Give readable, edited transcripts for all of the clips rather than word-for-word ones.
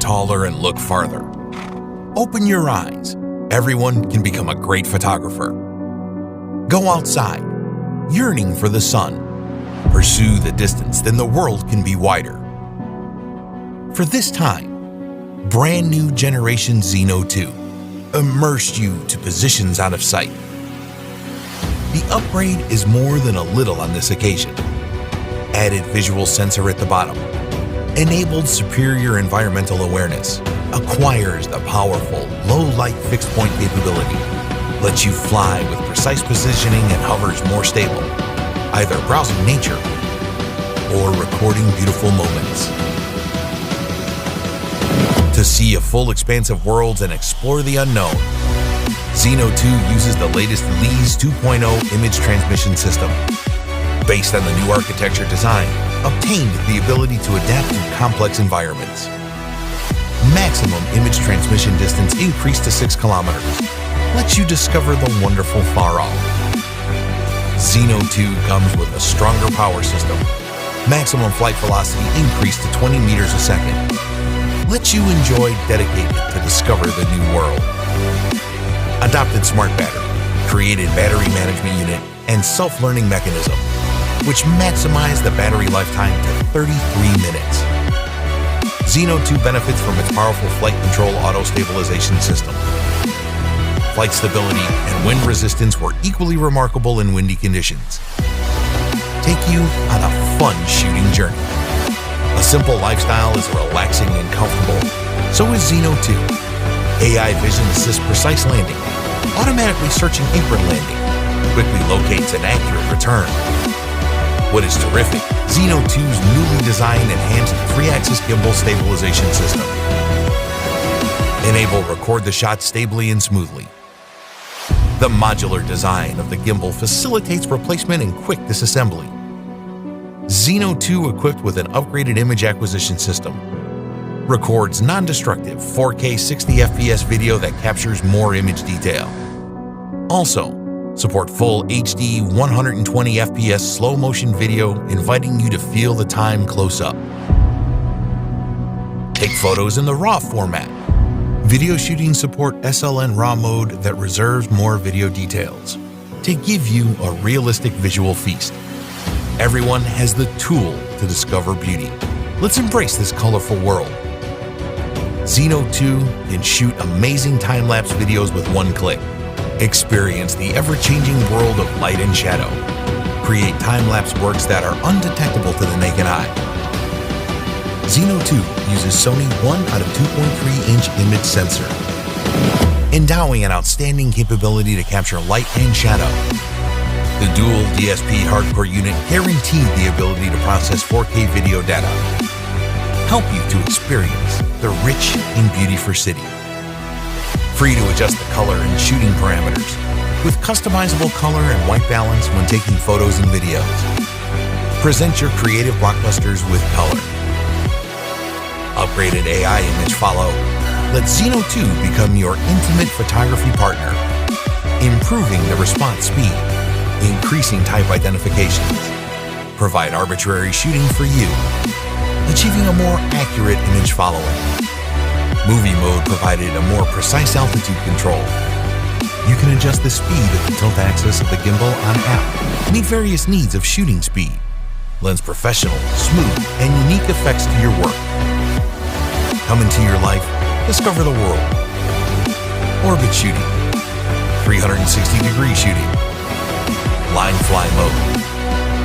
taller and look farther. Open your eyes. Everyone can become a great photographer. Go outside, yearning for the sun. Pursue the distance, then the world can be wider. For this time, brand new generation Zeno 2 immersed you to positions out of sight. The upgrade is more than a little on this occasion. Added visual sensor at the bottom, enabled superior environmental awareness, acquires the powerful low-light fixed-point capability, lets you fly with precise positioning and hovers more stable, either browsing nature or recording beautiful moments. To see a full expanse of worlds and explore the unknown, Zeno 2 uses the latest LEAS 2.0 image transmission system. Based on the new architecture design, obtained the ability to adapt to complex environments. Maximum image transmission distance increased to 6 kilometers. Lets you discover the wonderful far off. Zeno 2 comes with a stronger power system. Maximum flight velocity increased to 20 meters a second. Lets you enjoy dedicated to discover the new world. Adopted smart battery, created battery management unit, and self-learning mechanism, which maximize the battery lifetime to 33 minutes. Zeno 2 benefits from its powerful flight control auto-stabilization system. Flight stability and wind resistance were equally remarkable in windy conditions. Take you on a fun shooting journey. A simple lifestyle is relaxing and comfortable. So is Zeno 2. AI vision assists precise landing, automatically searching apron landing, quickly locates an accurate return. What is terrific, Zeno 2's newly designed enhanced 3-axis gimbal stabilization system. Enable record the shot stably and smoothly. The modular design of the gimbal facilitates replacement and quick disassembly. Zeno 2 equipped with an upgraded image acquisition system. Records non-destructive 4K 60 FPS video that captures more image detail. Also, support full HD 120 FPS slow motion video, inviting you to feel the time close up. Take photos in the RAW format. Video shooting support SLN RAW mode that reserves more video details to give you a realistic visual feast. Everyone has the tool to discover beauty. Let's embrace this colorful world. Zeno 2 can shoot amazing time-lapse videos with one click. Experience the ever-changing world of light and shadow. Create time-lapse works that are undetectable to the naked eye. Zeno 2 uses Sony 1 out of 2.3-inch image sensor, endowing an outstanding capability to capture light and shadow. The dual DSP hardcore unit guaranteed the ability to process 4K video data, help you to experience the rich in beauty for city. Free to adjust the color and shooting parameters, with customizable color and white balance when taking photos and videos. Present your creative blockbusters with color. Upgraded AI image follow. Let Zeno 2 become your intimate photography partner, improving the response speed, increasing type identifications, provide arbitrary shooting for you, achieving a more accurate image following. Movie mode provided a more precise altitude control. You can adjust the speed of the tilt axis of the gimbal on app, meet various needs of shooting speed, lends professional, smooth, and unique effects to your work. Come into your life, discover the world. Orbit shooting, 360-degree shooting, line fly mode,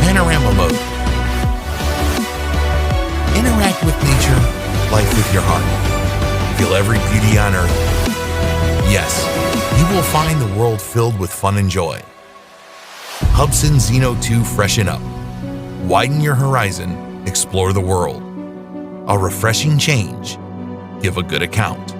panorama mode. Interact with nature, life with your heart. Feel every beauty on earth. Yes, you will find the world filled with fun and joy. Hubsan Zeno 2 freshen up. Widen your horizon, explore the world. A refreshing change. Give a good account.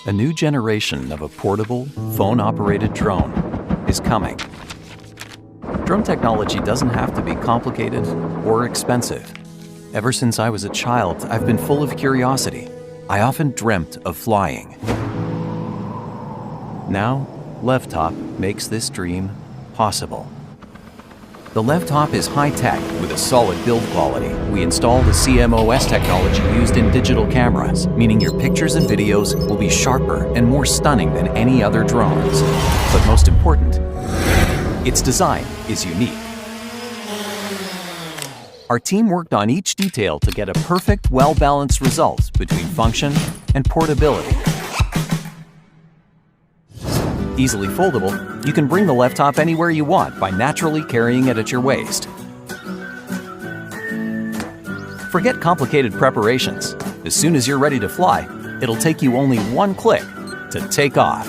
A new generation of a portable, phone-operated drone is coming. Drone technology doesn't have to be complicated or expensive. Ever since I was a child, I've been full of curiosity. I often dreamt of flying. Now, LEVTOP makes this dream possible. The LEVTOP is high-tech with a solid build quality. We installed the CMOS technology used in digital cameras, meaning your pictures and videos will be sharper and more stunning than any other drones. But most important, its design is unique. Our team worked on each detail to get a perfect, well-balanced result between function and portability. Easily foldable, you can bring the LEVTOP anywhere you want by naturally carrying it at your waist. Forget complicated preparations. As soon as you're ready to fly, it'll take you only one click to take off.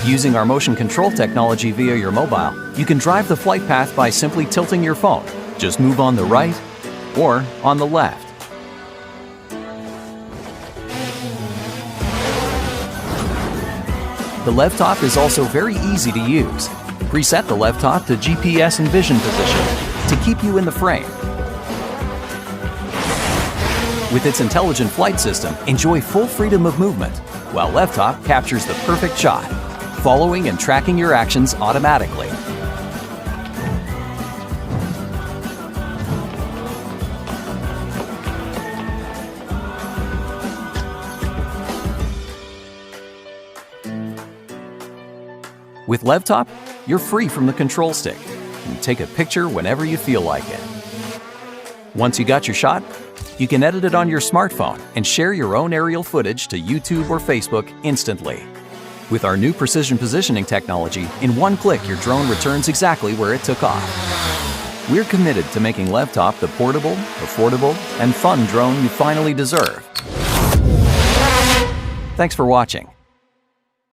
Using our motion control technology via your mobile, you can drive the flight path by simply tilting your phone. Just move on the right or on the left. The LEVTOP is also very easy to use. Preset the LEVTOP to GPS and vision position to keep you in the frame. With its intelligent flight system, enjoy full freedom of movement, while LEVTOP captures the perfect shot, following and tracking your actions automatically. With LEVTOP, you're free from the control stick and take a picture whenever you feel like it. Once you got your shot, you can edit it on your smartphone and share your own aerial footage to YouTube or Facebook instantly. With our new precision positioning technology, in one click your drone returns exactly where it took off. We're committed to making LEVTOP the portable, affordable, and fun drone you finally deserve. Thanks for watching.